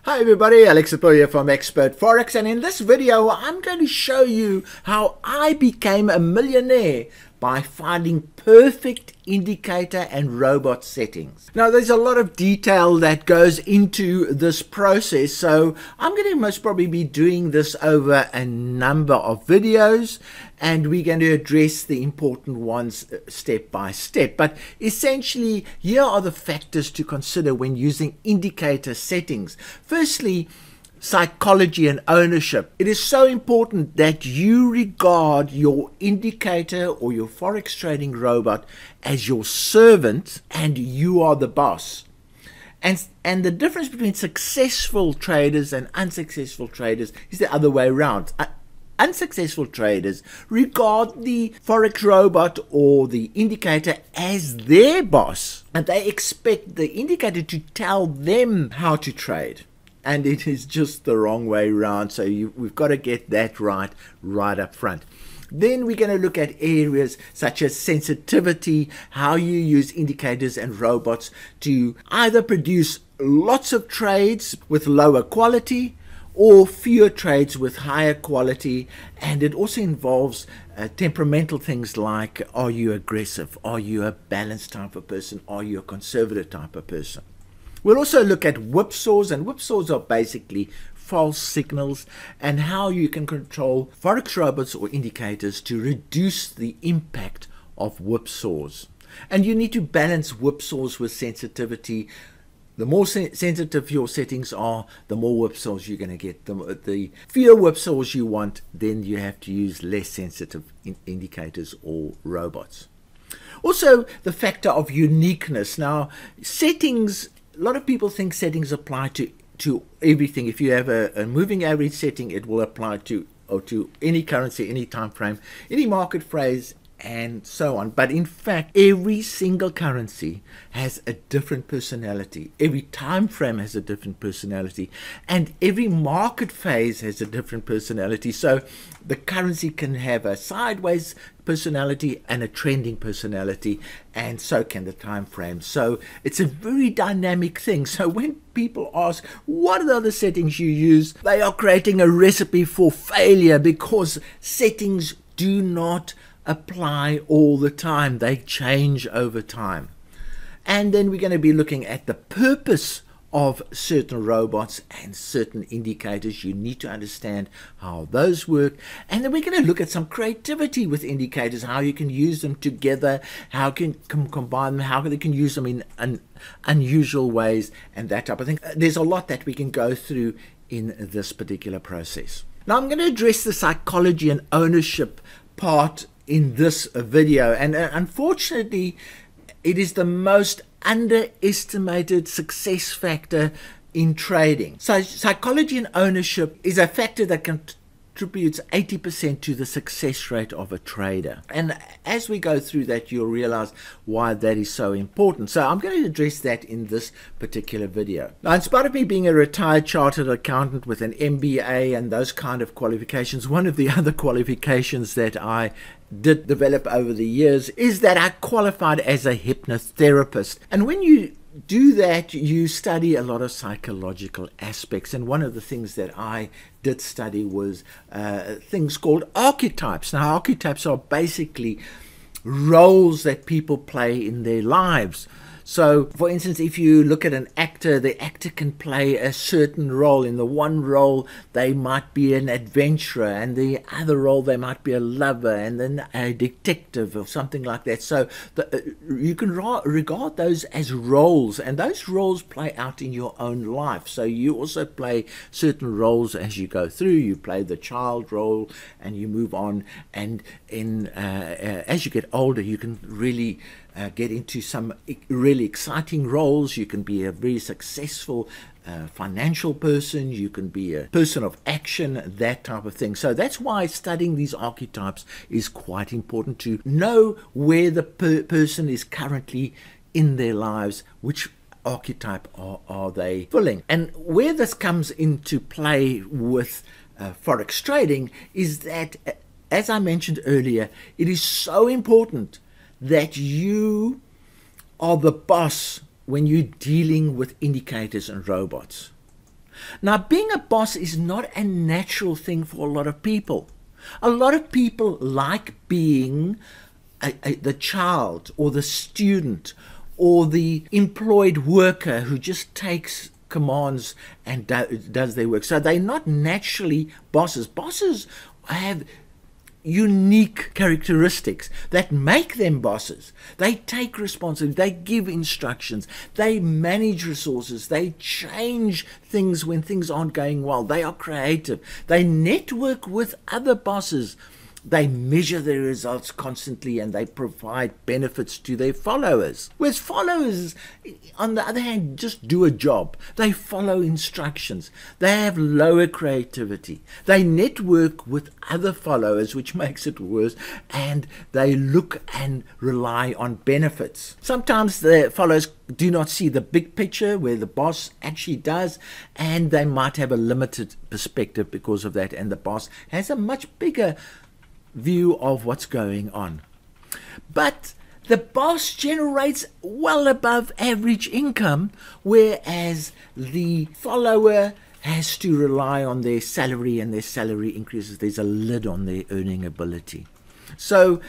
Hi everybody, Alex here from Expert Forex, and in this video I'm going to show you how I became a millionaire by finding perfect indicator and robot settings. Now there's a lot of detail that goes into this process, so I'm going to most probably be doing this over a number of videos, and we're going to address the important ones step by step. But essentially, here are the factors to consider when using indicator settings. Firstly, psychology and ownership. It is so important that you regard your indicator or your forex trading robot as your servant and you are the boss. And the difference between successful traders and unsuccessful traders is the other way around. Unsuccessful traders regard the forex robot or the indicator as their boss, and they expect the indicator to tell them how to trade. And it is just the wrong way around, so we've got to get that right up front. Then we're going to look at areas such as sensitivity, how you use indicators and robots to either produce lots of trades with lower quality or fewer trades with higher quality. And it also involves temperamental things like, are you aggressive? Are you a balanced type of person? Are you a conservative type of person? We'll also look at whipsaws, and whipsaws are basically false signals, and how you can control forex robots or indicators to reduce the impact of whipsaws. And you need to balance whipsaws with sensitivity. The more sensitive your settings are, the more whipsaws you're going to get. The fewer whipsaws you want, then you have to use less sensitive indicators or robots. Also, the factor of uniqueness. Now, settings, a lot of people think settings apply to everything. If you have a moving average setting, it will apply to any currency, any time frame, any market phrase, and so on. But in fact, every single currency has a different personality. Every time frame has a different personality, and every market phase has a different personality. So the currency can have a sideways personality and a trending personality, and so can the time frame. So it's a very dynamic thing. So when people ask what are the other settings you use, they are creating a recipe for failure, because settings do not apply all the time. They change over time. And then we're going to be looking at the purpose of certain robots and certain indicators. You need to understand how those work. And then we're going to look at some creativity with indicators, how you can use them together, how you can combine them, how they can use them in unusual ways, and that type of thing. There's a lot that we can go through in this particular process. Now I'm going to address the psychology and ownership part in this video, and unfortunately it is the most underestimated success factor in trading. So psychology and ownership is a factor that contributes 80% to the success rate of a trader. And as we go through that, you'll realize why that is so important. So I'm going to address that in this particular video. Now, in spite of me being a retired chartered accountant with an MBA and those kind of qualifications, one of the other qualifications that I did develop over the years is that I qualified as a hypnotherapist. And when you do that, you study a lot of psychological aspects, and one of the things that I did study was things called archetypes. Now, archetypes are basically roles that people play in their lives. So, for instance, if you look at an actor, the actor can play a certain role. In the one role, they might be an adventurer, and the other role, they might be a lover, and then a detective or something like that. So you can regard those as roles, and those roles play out in your own life. So you also play certain roles as you go through. You play the child role, and you move on, and as you get older, you can really get into some really exciting roles. You can be a very successful financial person, you can be a person of action, that type of thing. So that's why studying these archetypes is quite important, to know where the person is currently in their lives, which archetype are they filling. And where this comes into play with forex trading is that, as I mentioned earlier, it is so important that you are the boss when you're dealing with indicators and robots. Now, being a boss is not a natural thing for a lot of people. A lot of people like being the child or the student or the employed worker who just takes commands and does their work. So they're not naturally bosses. Bosses have unique characteristics that make them bosses. They take responsibility, they give instructions, they manage resources, they change things when things aren't going well, they are creative, they network with other bosses, they measure their results constantly, and they provide benefits to their followers. Whereas followers, on the other hand, just do a job. They follow instructions. They have lower creativity. They network with other followers, which makes it worse, and they look and rely on benefits. Sometimes the followers do not see the big picture where the boss actually does, and they might have a limited perspective because of that, and the boss has a much bigger view of what's going on. But the boss generates well above average income, whereas the follower has to rely on their salary, and their salary increases. There's a lid on their earning ability. So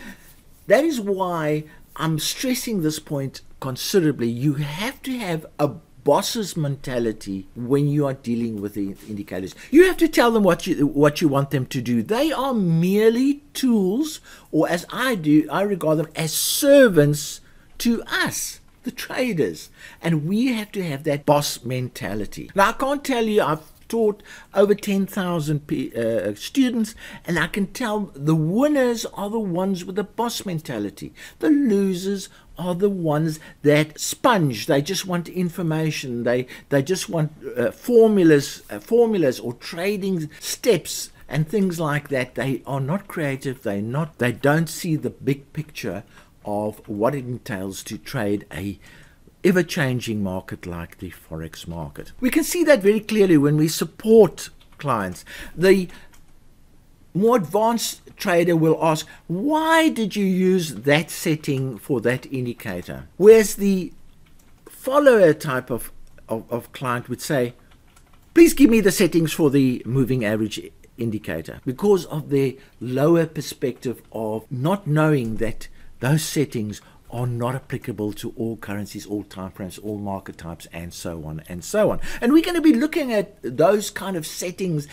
that is why I'm stressing this point considerably. You have to have a boss's mentality when you are dealing with the indicators. You have to tell them what you want them to do. They are merely tools, or as I do, I regard them as servants to us, the traders. And we have to have that boss mentality. Now, I can't tell you, I've taught over 10,000 students, and I can tell the winners are the ones with the boss mentality. The losers are the ones that sponge. They just want information. They just want formulas or trading steps and things like that. They are not creative. They don't see the big picture of what it entails to trade a ever-changing market like the Forex market. We can see that very clearly when we support clients. The more advanced trader will ask, why did you use that setting for that indicator? Whereas the follower type of client would say, please give me the settings for the moving average indicator, because of their lower perspective of not knowing that those settings are not applicable to all currencies, all time frames, all market types, and so on and so on. And we're going to be looking at those kind of settings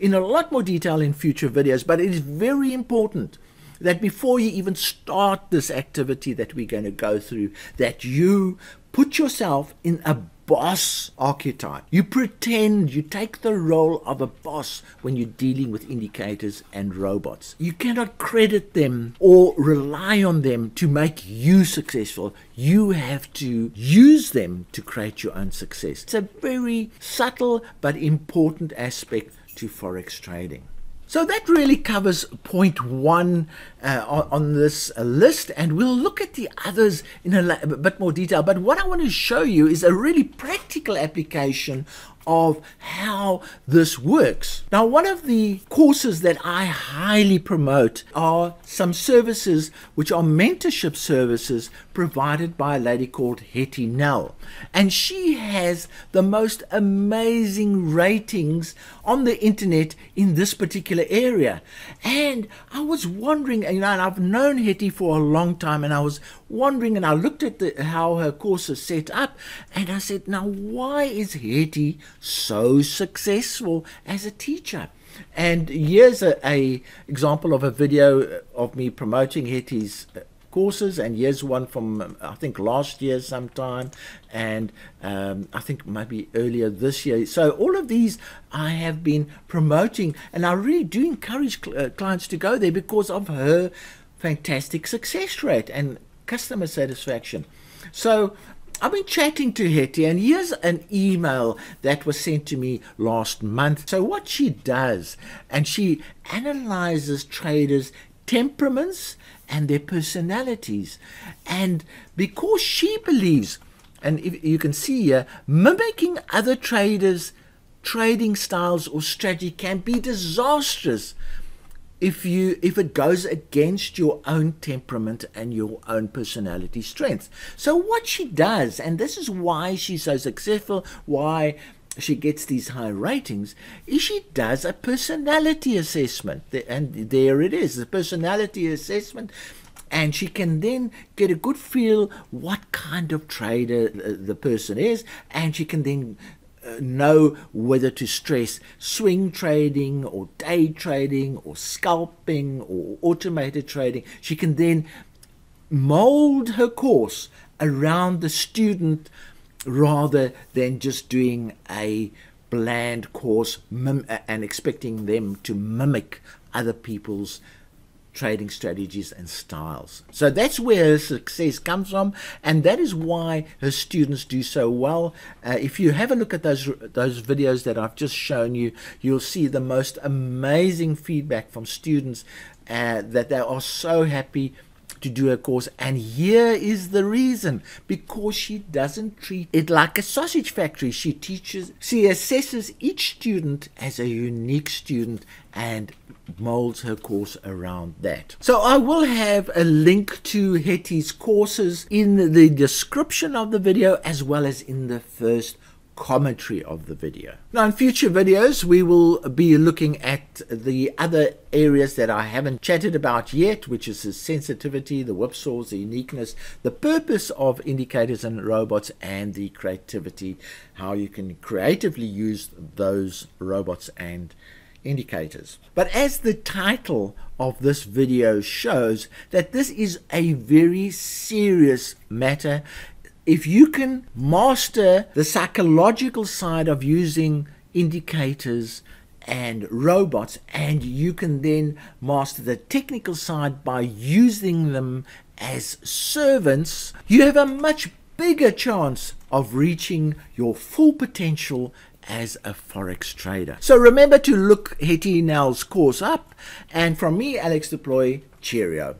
in a lot more detail in future videos, but it is very important that before you even start this activity that we're going to go through, that you put yourself in a boss archetype. You pretend, you take the role of a boss when you're dealing with indicators and robots. You cannot credit them or rely on them to make you successful. You have to use them to create your own success. It's a very subtle but important aspect to Forex trading. So that really covers point one on this list, and we'll look at the others in a bit more detail. But what I want to show you is a really practical application of how this works. Now, one of the courses that I highly promote are some services which are mentorship services provided by a lady called Hetty Nell. And she has the most amazing ratings on the internet in this particular area. And I was wondering, and I've known Hetty for a long time, and I was wondering, and I looked at how her course is set up, and I said, now why is Hetty so successful as a teacher? And here's a example of a video of me promoting Hetty's courses, and here's one from I think last year sometime, and I think maybe earlier this year. So all of these I have been promoting, and I really do encourage clients to go there because of her fantastic success rate and customer satisfaction. So I've been chatting to Hetty, and here's an email that was sent to me last month. So what she does, and she analyzes traders' temperaments and their personalities, and because she believes, and if you can see here, mimicking other traders' trading styles or strategy can be disastrous if it goes against your own temperament and your own personality strengths. So what she does, and this is why she's so successful, why she gets these high ratings is she does a personality assessment. And there it is, the personality assessment. And she can then get a good feel what kind of trader the person is, and she can then know whether to stress swing trading or day trading or scalping or automated trading. She can then mold her course around the student rather than just doing a bland course and expecting them to mimic other people's trading strategies and styles. So that's where her success comes from, and that is why her students do so well. If you have a look at those videos that I've just shown you, you'll see the most amazing feedback from students that they are so happy to do a course. And here is the reason: because she doesn't treat it like a sausage factory. She assesses each student as a unique student and molds her course around that. So I will have a link to Hetty's courses in the description of the video, as well as in the first commentary of the video. Now, in future videos we will be looking at the other areas that I haven't chatted about yet, which is the sensitivity, the whipsaws, the uniqueness, the purpose of indicators and robots, and the creativity, how you can creatively use those robots and indicators. But as the title of this video shows, that this is a very serious matter. If you can master the psychological side of using indicators and robots, and you can then master the technical side by using them as servants, you have a much bigger chance of reaching your full potential as a Forex trader. So remember to look Hetty Nell's course up, and from me, Alex Deploy, cheerio.